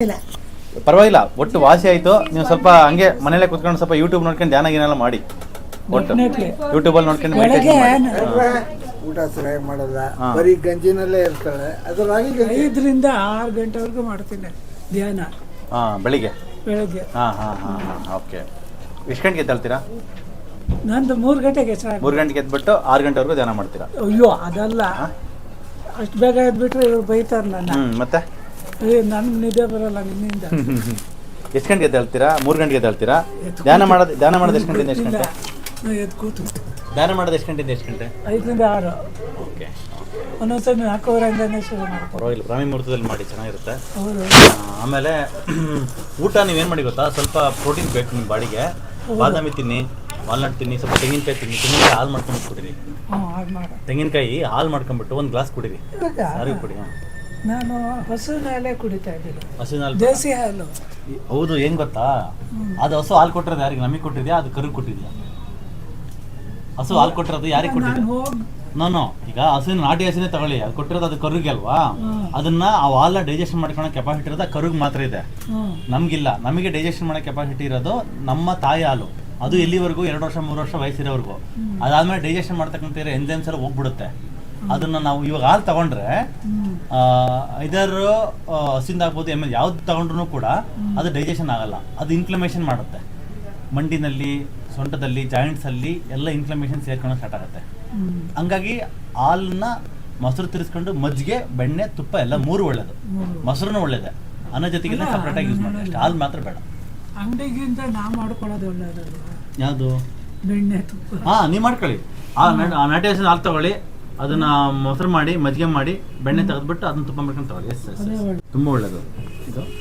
ಇಲ್ಲ ಪರವಾಗಿಲ್ಲ, ಒಟ್ಟು ವಾಸಿ ಆಯ್ತು. ನೀವು ಸ್ವಲ್ಪ ಹಂಗೆ ಮನೇಲೆ ಕುತ್ಕೊಂಡು ಸ್ವಲ್ಪ ಯೂಟ್ಯೂಬ್ ನೋಡ್ಕೊಂಡು ಧ್ಯಾನ ಗೀನೆಲ್ಲ ಮಾಡಿ. ಒಟ್ಟು ಯೂಟ್ಯೂಬಲ್ಲಿ ನೋಡ್ಕೊಂಡು ಬೆಳಗ್ಗೆ ಊಟ ಸರಿಯಾಗಿ ಮಾಡಲ್ಲ, ಬರೀ ಗಂಜಿನಲ್ಲೇ ಇರ್ತಾಳೆ. ಅದು ರಾಗಿ ಗಂಜಿ 5ರಿಂದ 6 ಗಂಟೆವರೆಗೂ ಮಾಡ್ತೀನಿ ಧ್ಯಾನ. ಬೆಳಿಗ್ಗೆ ಬೆಳಗ್ಗೆ ಓಕೆ. ಎಷ್ಟು ಗಂಟೆಗೆ ಎದ್ದೇಳ್ತೀರಾ? ನಂದು 3 ಗಂಟೆಗೆ ಸಾಕು. 3 ಗಂಟೆಗೆ ಎದ್ಬಿಟ್ಟು 6 ಗಂಟೆವರೆಗೂ ಧ್ಯಾನ ಮಾಡ್ತೀರಾ? ಅಯ್ಯೋ ಅದಲ್ಲ, ಅಷ್ಟು ಬೇಗ ಎದ್ಬಿಟ್ರೆ ಇವ್ರು ಬೈತಾರೆ ನನ್ನ. ಮತ್ತೆ ನನ್ಗೆ ನಿದ್ದೆ ಬರಲ್ಲ ನಿನ್ನಿಂದ. ಎಷ್ಟು ಗಂಟೆಗೆ ಎದ್ದೇಳ್ತೀರಾ? 3 ಗಂಟೆಗೆ ಎದ್ದೇಳ್ತೀರಾ? ಧ್ಯಾನ ಮಾಡೋದು ಎಷ್ಟು ಗಂಟೆಯಿಂದ ಎಷ್ಟು ಗಂಟೆ? ಎದ್ದು ಕೂತು ಧ್ಯಾನ ಮಾಡೋದು ಎಷ್ಟು ಗಂಟೆಯಿಂದ ಎಷ್ಟು ಗಂಟೆ? 5ರಿಂದ 6. ಓಕೆ. ಒಂದೊಂದ್ಸಲ 4:15 ಶುರು ಮಾಡ್ತಾರೆ. ಪರವಾಗಿಲ್ಲ, ಬ್ರಾಹ್ಮಿ ಮುಹೂರ್ತದಲ್ಲಿ ಮಾಡಿ, ಚೆನ್ನಾಗಿರುತ್ತೆ. ಹೌದು. ಆಮೇಲೆ ಊಟ ನೀವೇನು ಮಾಡಿ ಗೊತ್ತಾ, ಸ್ವಲ್ಪ ಪ್ರೋಟೀನ್ ಬೇಕು ನಿಮ್ಮ ಬಾಡಿಗೆ. ಬಾದಾಮಿ ತಿನ್ನಿ, ವಾಲ್ನಟ್ ತಿನ್ನಿ, ಸ್ವಲ್ಪ ತೆಂಗಿನಕಾಯಿ ತಿನ್ನಿ. ತೆಂಗಿನಕಾಯಿ ಹಾಲು ಮಾಡ್ಕೊಂಡು ಕುಡಿರಿ. ಹಾಗೆ ಮಾಡ. ತೆಂಗಿನಕಾಯಿ ಹಾಲು ಮಾಡ್ಕೊಂಡ್ಬಿಟ್ಟು ಒಂದು ಗ್ಲಾಸ್ ಕುಡಿರಿ. ಸಾರಿ ಕುಡಿ. ನಾನು ಹಸುವಿನ ಹಾಲೇ ಕುಡಿತಾ ಇದ್ದೀನಿ. ಹಸುವಿನ ಹಾಲು, ದೇಸಿ ಹಾಲು. ಹೌದು. ಏನು ಗೊತ್ತಾ, ಅದು ಹಸು ಹಾಲು ಕೊಟ್ಟಿರೋದು ಯಾರಿಗೆ? ನಮಗೆ ಕೊಟ್ಟಿದ್ಯಾ, ಅದು ಕರು ಕೊಟ್ಟಿದ್ಯಾ? ಹಸು ಹಾಲು ಕೊಟ್ಟಿರೋದು ಯಾರಿಗೆ ಕೊಟ್ಟಿದ್ಯಾ? ನಾನು ಈಗ ಹಸುವಿನ ನಾಟಿ ಹಸುನೇ ತಗೊಳ್ಳಿ, ಅದು ಕೊಟ್ಟಿರೋದು ಅದು ಕರುಗೆ ಅಲ್ವಾ? ಅದನ್ನ ಆ ಹಾಲನ್ನ ಡೈಜೆಷನ್ ಮಾಡ್ಕೊಳ್ಳೋ ಕೆಪಾಸಿಟಿ ಇರೋದು ಕರುಗೆ ಮಾತ್ರ ಇದೆ, ನಮಗಿಲ್ಲ. ನಮಗೆ ಡೈಜೆಷನ್ ಮಾಡೋ ಕೆಪಾಸಿಟಿ ಇರೋದು ನಮ್ಮ ತಾಯಿ ಹಾಲು. ಅದು ಎಲ್ಲಿವರೆಗೂ 2 ವರ್ಷ 3 ವರ್ಷ ವಯಸ್ಸಿರೋವರೆಗೂ. ಅದಾದ್ಮೇಲೆ ಡೈಜೆಷನ್ ಮಾಡ್ತಕ್ಕಂಥ ಎಂಜೈಮ್ಸ್ ಎಲ್ಲ ಹೋಗ್ಬಿಡುತ್ತೆ. ಅದನ್ನ ನಾವು ಇವಾಗ ಹಾಲು ತಗೊಂಡ್ರೆ ಇದರ ಹಸಿಂದ ಆಗ್ಬೋದು, ಎಮ್ಮೆ ಯಾವ್ದು ತಗೊಂಡ್ರು ಕೂಡ ಅದು ಡೈಜೆಷನ್ ಆಗಲ್ಲ. ಅದು ಇನ್ಫ್ಲಮೇಷನ್ ಮಾಡುತ್ತೆ. ಮಂಡಿನಲ್ಲಿ, ಸೊಂಟದಲ್ಲಿ, ಜಾಯಿಂಟ್ಸಲ್ಲಿ ಎಲ್ಲ ಇನ್ಫ್ಲಮೇಷನ್ ಸೇರ್ಕೊಂಡು ಸ್ಟಾರ್ಟ್ ಆಗುತ್ತೆ. ಹಂಗಾಗಿ ಹಾಲನ್ನ ಮೊಸರು ತಿರ್ಸ್ಕೊಂಡು ಮಜ್ಜಿಗೆ, ಬೆಣ್ಣೆ, ತುಪ್ಪ ಎಲ್ಲ 3 ಒಳ್ಳೇದು. ಮೊಸರುನು ಒಳ್ಳೇದೆ, ಅನ್ನ ಜೊತೆಗೆಲ್ಲ ಸಪ್ರೇಟಾಗಿ ಯೂಸ್ ಮಾಡಿ, ಅಷ್ಟೇ. ಹಾಲು ಮಾತ್ರ ಬೇಡ. ಅಂಗಡಿಗಿಂತ ನಾವು ಮಾಡ್ಕೊಳ್ಳೋದು ಒಳ್ಳೇದಲ್ವ? ಯಾವುದು? ಬೆಣ್ಣೆ, ತುಪ್ಪ. ನೀವು ಮಾಡ್ಕೊಳ್ಳಿ. ನಾಟಿ ಹಸಿನ ಹಾಲು ತಗೊಳ್ಳಿ, ಅದನ್ನ ಮೊಸರು ಮಾಡಿ, ಮಜ್ಜಿಗೆ ಮಾಡಿ, ಬೆಣ್ಣೆ ತೆಗೆದ್ಬಿಟ್ಟು ಅದನ್ನ ತುಪ್ಪ ಮಾಡ್ಕೊಂಡು ತಗೊಳ್ಳಿ. ಎಸ್, ತುಂಬ ಒಳ್ಳೇದು ಇದು.